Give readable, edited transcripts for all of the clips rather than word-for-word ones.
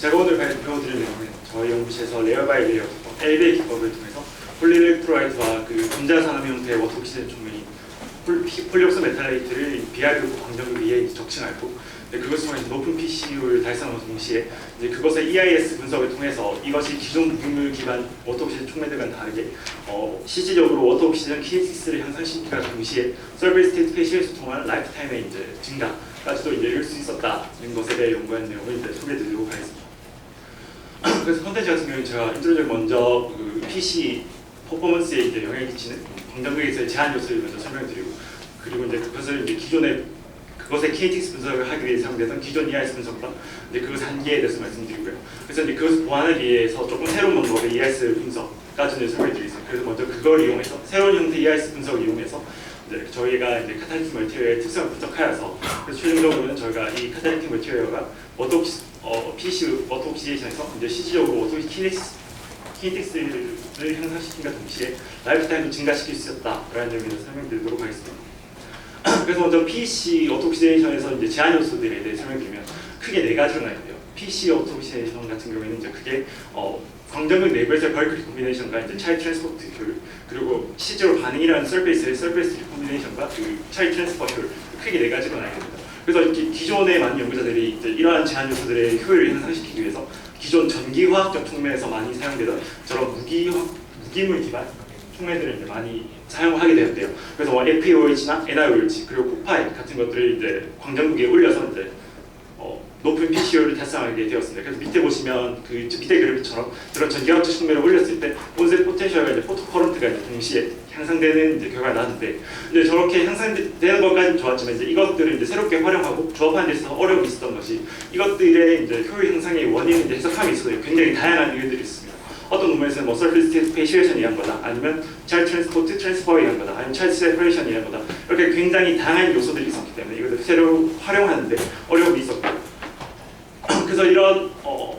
제가 오늘 배워드릴 내용은 저희 연구실에서 레어 바이 레어 엘베 기법을 통해서 폴리엘렉트로라이트와 그 분자산업 형태의 워터옥시드 종면이 폴리옥소 메탈레이트를 비하이브 광전극 위에 적층하고 그것을 통해서 높은 PCU를 달성하는 동시에 이제 그것의 EIS 분석을 통해서 이것이 기존 무기물 기반 워터옥시드 촉매들과는 다르게 실질적으로 워터옥시드 키네틱스를 향상시키기가 동시에 서비스 스테이트 페시에서 통한 라이프타임의 이제 증가까지도 이제 이룰 수 있었다는 것에 대해 연구한 내용을 이제 소개해드리도록 하겠습니다. 그래서 컨텐츠 같은 경우는 제가 인트로적으로 먼저 그 PC 퍼포먼스에 이제 영향을 끼치는 광전극에서의 제한 요소를 먼저 설명드리고, 그리고 이제 그것을 이제 기존의 그것의 키네틱스 분석을 하기 위해 사용되던 기존 EIS 분석과 이제 그것의 한계에 대해서 말씀드리고요. 그래서 이제 그것을 보완하기 위해서 조금 새로운 방법의 EIS 분석까지 설명드리겠습니다. 그래서 먼저 그걸 이용해서 새로운 형태 EIS 분석을 이용해서 이제 저희가 이제 카탈리틱 멀티웨어의 특성을 분석하여서 그래서 최종적으로는 저희가 이 카탈리틱 멀티웨어가 PC 워터옥시데이션에서 이제 실질적으로 키네틱스를 향상시킨과 동시에 라이프타임도 증가시킬 수 있었다라는 점에서 설명드리도록 하겠습니다. 그래서 먼저 PC 워터옥시데이션에서 이제 제한 요소들에 대해 설명드리면 크게 네 가지로 나뉘어요. PC 워터옥시데이션 같은 경우에는 이제 크게 광전극 내부에서의 벌크 리콤비네이션과 이제 차일드 트랜스포트 효율, 그리고 실제로 반응이라는 서페이스 리콤비네이션과 그 차일드 트랜스퍼 효율, 크게 네 가지로 나뉩니다. 그래서 이렇게 기존의 많은 연구자들이 이제 이러한 제한 요소들의 효율을 향상시키기 위해서 기존 전기화학적 촉매에서 많이 사용되던 저런 무기물 기반 촉매들을 이제 많이 사용하게 되었대요. 그래서 FeOH나 NiOH 그리고 코파이 같은 것들을 이제 광전극에 올려서 이제 높은 PCU를 달성하게 되었습니다. 그래서 밑에 보시면 그 밑에 그래프처럼 그런 전기화학적 촉매를 올렸을 때 온셋 포텐셜과 이제 포토 커런트가 이제 동시에 향상되는 이제 결과가 나왔는데, 이제 저렇게 향상되는 것까지는 좋았지만 이제 이것들을 이제 새롭게 활용하고 조합하는 데 있어서 어려움이 있었던 것이 이것들의 이제 효율 향상의 원인은 이제 해석함에 있어서 굉장히 다양한 이유들이 있습니다. 어떤 논문에서는 뭐 서비스 스테이트 페시에이션이 한 거다, 아니면 차일드 트랜스포트 트랜스퍼에 한 거다, 아니면 차일드 세퍼레이션이 한 거다, 이렇게 굉장히 다양한 요소들이 있었기 때문에 이것을 새로 활용하는데 어려움이 있었고, 그래서 이런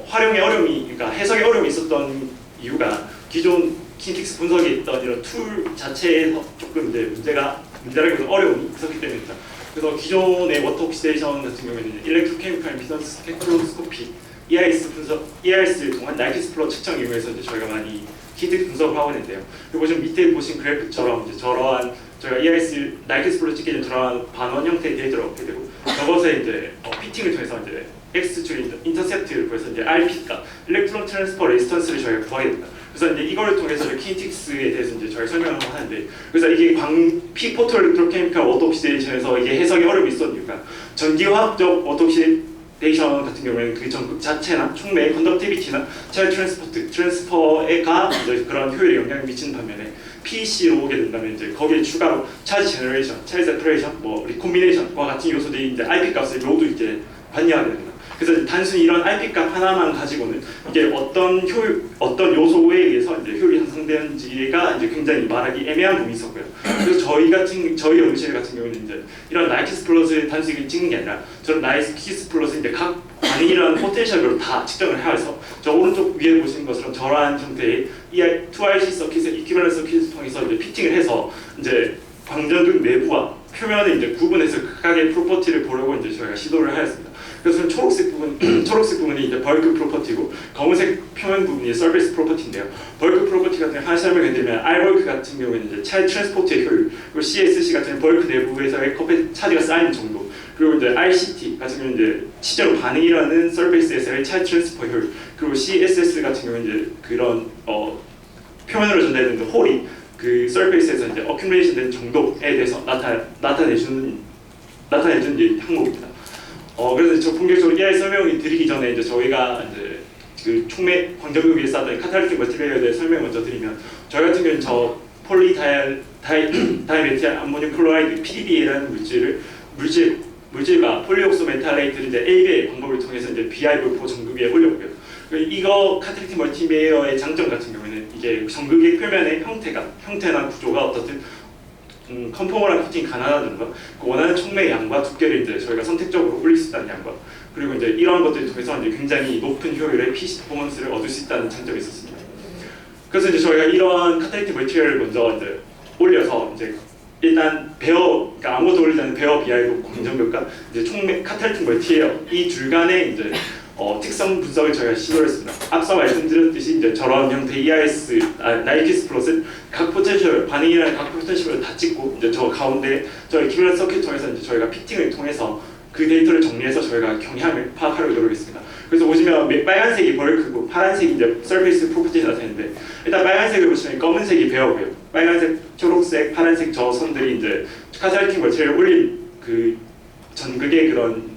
활용의 어려움이, 그러니까 해석의 어려움이 있었던 이유가 기존 키네틱스 분석에 있던 이런 툴 자체에서 조금 이제 문제라기보다 어려움이 있었기 때문입니다. 그래서 기존의 워터옥시데이션 같은 경우에는 일렉트로케미컬 임피던스 스펙트로스코피 EIS를 통한 나이키스 플러 측정 이용해서 이제 저희가 많이 키네틱스 분석을 하고 있는데요. 그리고 지금 밑에 보신 그래프처럼 이제 저러한 저희가 EIS 나이키스 플러 찍게 된 저러한 반원 형태의 데이터를 얻게 되고, 저것에 이제 피팅을 통해서 이제 X줄 인터셉트를 구해서 이제 RP가 일렉트론 트랜스퍼 레지스턴스를 저희가 구하게 됩니다. 그래서 이제 이거를 통해서 키네틱스에 대해서 이제 저희가 설명을 하는데, 그래서 이게 피포토 일렉트로케미컬 워터옥시데이션에서 이게 해석이 어려움이 있었던 이유가 전기화학적 워터옥시데이션 같은 경우에는 그 전극 자체나 촉매의 컨덕티비티나 차일드 트랜스퍼가 이제 그런 효율에 영향을 미치는 반면에 PC로 오게 된다면 이제 거기에 추가로 차일드 제너레이션, 차일드 세퍼레이션, 뭐 리콤비네이션과 같은 요소들이 이제 IP 값을 모두 이제 관여하게 됩니다. 그래서 단순히 이런 IP 값 하나만 가지고는 이게 어떤 요소에 의해서 이제 효율이 향상되는지가 이제 굉장히 말하기 애매한 부분이 있었고요. 그래서 저희 연구실 같은 경우는 이제 이런 나이키스 플러스를 단순히 찍는 게 아니라 저런 나이키스 플러스 이제 각 반응이라는 포텐셜별로 다 측정을 해서 저 오른쪽 위에 보시는 것처럼 저러한 형태의 2RC 서킷의 이퀴밸런스 서킷을 통해서 이제 피팅을 해서 이제 광전극 내부와 표면을 이제 구분해서 각각의 프로퍼티를 보려고 이제 저희가 시도를 하였습니다. 그래서 초록색 부분이 이제 벌크 프로퍼티고, 검은색 표면 부분이 서비스 프로퍼티인데요. 벌크 프로퍼티 같은 경우 하나 설명해드리면 R벌크 같은 경우에는 이제 차일드 트랜스포트의 효율, 그리고 CSC 같은 경우 벌크 내부에서의 커피 차지가 쌓이는 정도, 그리고 이제 RCT 같은 경우는 이제 실제로 반응이라는 서비스에서의 차일드 트랜스퍼 효율, 그리고 CSS 같은 경우는 이제 그런 표면으로 전달되는 홀이 그 서페이스에서 이제 어큐뮬레이션 되는 정도에 대해서 나타내주는 이제 항목입니다. 그래서 저 본격적으로 EI 설명을 드리기 전에 이제 저희가 이제 그 촉매 광전극 위에 쌓던 카탈리틱 멀티웨어에 대해 설명 먼저 드리면, 저희 같은 경우는 저 다이메틸 암모늄 클로라이드 PDBA라는 물질과 폴리옥소 메탈레이트를 이제 ABA 방법을 통해서 이제 BIV4 전극 위에 올렸고요. 이거 카탈리틱 멀티웨어의 장점 같은 경우에는 이게 전극의 표면의 형태나 구조가 어떻든 컨포머랑 코팅이 가능하다는 것, 그 원하는 촉매의 양과 두께를 이제 저희가 선택적으로 올릴 수 있다는 양과, 그리고 이제 이러한 것들을 통해서 이제 굉장히 높은 효율의 PC 퍼포먼스를 얻을 수 있다는 장점이 있었습니다. 그래서 이제 저희가 이러한 카탈리틱 멀티웨어를 먼저 이제 올려서 이제 일단 그러니까 아무것도 올리지 않은 베어 BIV 광전극과 이제 촉매 카탈리틱 멀티웨어 이 둘 간의 이제 특성 분석을 저희가 시도를 했습니다. 앞서 말씀드렸듯이 이제 저런 형태 EIS, 나이키스 플롯은 각 포텐셜, 반응이라는 각 포텐셜을 다 찍고 이제 저 가운데 저희 키블렛 서킷 통해서 이제 저희가 피팅을 통해서 그 데이터를 정리해서 저희가 경향을 파악하려고 노력했습니다. 그래서 보시면 빨간색이 벌크고 파란색이 이제 서페이스 프로퍼티가 나타나는데 일단 빨간색을 보시면 검은색이 베어고요. 빨간색, 초록색, 파란색 저 선들이 이제 카탈리틱 머티리얼을 올린 그 전극의 그런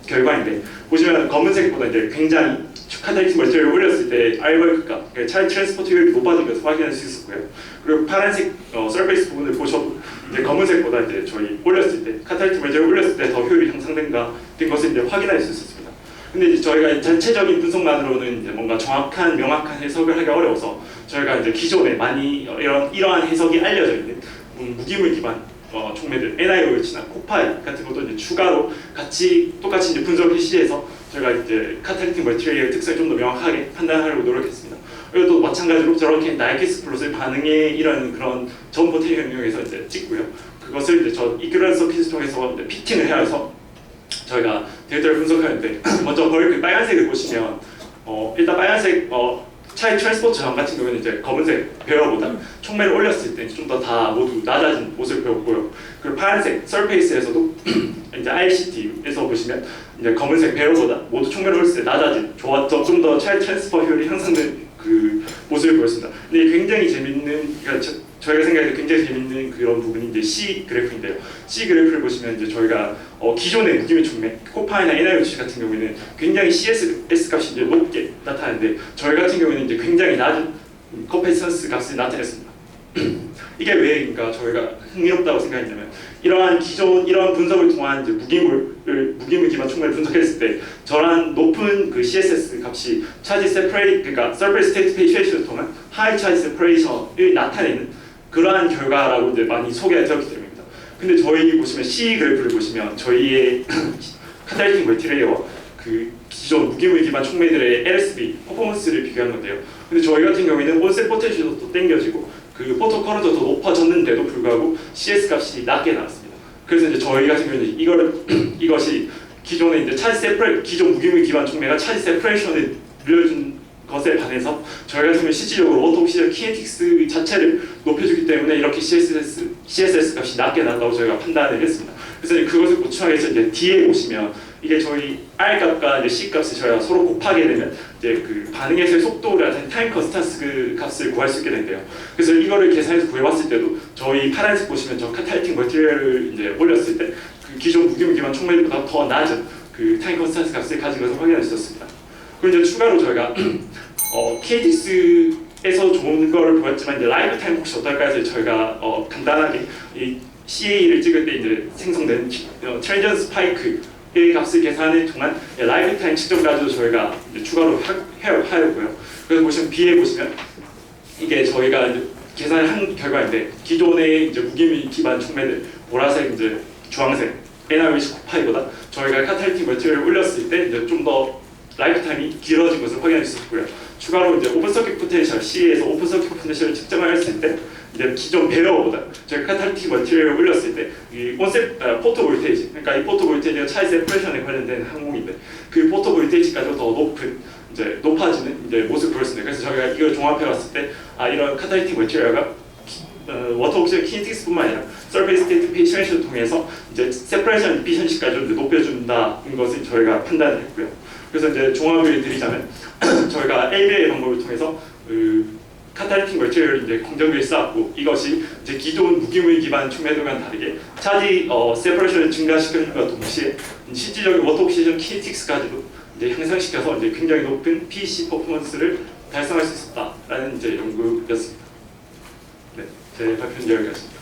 결과인데 보시면 검은색보다 이제 굉장히 카탈리틱 머티리얼을 올렸을 때 알벌크가 차이 트랜스포트 효율이 높아진 것을 확인할 수 있었고요. 그리고 파란색 서페이스 부분을 보셔도 이제 검은색보다 이제 저희 올렸을 때 카탈리틱 머티리얼을 올렸을 때 더 효율이 향상된가 된 것을 이제 확인할 수 있었습니다. 근데 이제 저희가 전체적인 분석만으로는 이제 뭔가 정확한 명확한 해석을 하기 어려워서 저희가 이제 기존에 많이 이러한 해석이 알려져 있는 무기물 기반 촉매들 NIOH나 코파이 같은 것도 이제 추가로 똑같이 이제 분석을 시해서 저희가 이제 카탈리틱 머티리얼의 특성을 좀 더 명확하게 판단하려고 노력했습니다. 그리고 또 마찬가지로 저렇게 나이키스 플롯의 반응의 이런 그런 전 포텐셜 영역에서 이제 찍고요. 그것을 이제 저 이큐런스 서킷을 통해서 이제 피팅을 해서 저희가 데이터를 분석하는데 먼저 벌크 빨간색을 보시면 일단 빨간색 차이 트랜스포트 전 같은 경우는 이제 검은색 베어보다 촉매를 올렸을 때 좀 더 다 모두 낮아진 모습을 보였고요. 그리고 파란색 서페이스에서도 이제 RCT에서 보시면 이제 검은색 베어보다 모두 촉매를 올렸을 때 낮아진 좀 더 차이 트랜스퍼 효율이 향상된 그 모습을 보였습니다. 근데 굉장히 재밌는 저희가 생각해도 굉장히 재밌는 그런 부분이 이제 C 그래프인데요. C 그래프를 보시면 이제 저희가 기존의 무기물 촉매, 코파이나 NIOH 같은 경우에는 굉장히 CS 값이 이제 높게 나타나는데 저희 같은 경우에는 이제 굉장히 낮은 커패시턴스 값을 나타냈습니다. 이게 왜인가 저희가 흥미롭다고 생각했냐면 이러한 분석을 통한 이제 무기물 기반 촉매를 분석했을 때 저런 높은 그 CSS 값이 차지 세퍼레이션, 그러니까 서페이스 스테이트 페이트레이션을 통한 하이 차지 세퍼레이션을 나타내는 그러한 결과라고 이제 많이 소개가 되었기 때문입니다. 근데 저희 보시면 C 그래프를 보시면 저희의 카탈리틱 머티리얼과 그 기존 무기물 기반 촉매들의 LSB 퍼포먼스를 비교한 건데요. 근데 저희 같은 경우에는 온셋 포텐셜도 또 당겨지고 그 포토 커런트도 더 높아졌는데도 불구하고 CS 값이 낮게 나왔습니다. 그래서 이제 저희 같은 경우는 이것이 기존의 이제 기존 무기물 기반 촉매가 차지 세퍼레이션을 늘려준 것에 반해서 저희 같은 경우는 실질적으로 오토옵시셜 키네틱스 자체를 높여주기 때문에 이렇게 CSS 값이 낮게 나온다고 저희가 판단을 했습니다. 그래서 이제 그것을 보충하기 위해서 이제 D에 보시면 이게 저희 R 값과 이제 C 값을 저희가 서로 곱하게 되면 이제 그 반응에서의 속도라든지 타임 컨스탄스 그 값을 구할 수 있게 된대요. 그래서 이거를 계산해서 구해봤을 때도 저희 파란색 보시면 저 카탈리틱 머티리얼을 이제 올렸을 때 그 기존 무기물 기반 촉매보다 더 낮은 그 타임 컨스탄스 값을 가진 것을 확인할 수 있었습니다. 그리고 이제 추가로 저희가 KTX에서 좋은 걸 보였지만 이제 라이브 타임 혹시 어떨까 해서 저희가 간단하게 이 CA를 찍을 때 이제 생성된 트랜전 스파이크의 값을 계산을 통한 라이브 타임 측정까지도 저희가 이제 추가로 하였고요. 그래서 보시면 B에 보시면 이게 저희가 이제 계산을 한 결과인데 기존의 이제 무기물 기반 촉매들 보라색 이제 주황색 NIOH 코파이보다 저희가 카탈리틱 머티리얼을 올렸을 때 이제 좀 더 라이프 타임이 길어진 것을 확인할 수 있었고요. 추가로 이제 오픈 서킷 포텐셜 C에서 오픈 서킷 포텐셜을 측정했을 때 이제 기존 베어보다 저희가 카탈리틱 머티리얼을 올렸을 때 이 온셋 포토 볼테이지, 그러니까 이 포토 볼테이지가 차이 세퍼레이션에 관련된 항목인데 그 포토 볼테이지까지도 더 높아지는 이제 모습을 보였습니다. 그래서 저희가 이걸 종합해봤을 때 이런 카탈리틱 머티리얼가 워터 옵션 키네틱스뿐만 아니라 서페이스 스테이트 페이트레이션을 통해서 이제 세퍼레이션 이피션시까지 높여준다는 것을 저희가 판단을 했고요. 그래서 이제 종합을 드리자면 저희가 ABA 방법을 통해서 카탈리틱 머티리얼을 이제 공정비에 쌓았고 이것이 이제 기존 무기물 기반 촉매들과는 다르게 차지 세퍼레이션을 증가시켜준과 동시에 실질적인 워터 옵시전 키네틱스까지도 이제 향상시켜서 이제 굉장히 높은 PC 퍼포먼스를 달성할 수 있었다라는 이제 연구였습니다. 네, 제 발표는 여기까지입니다.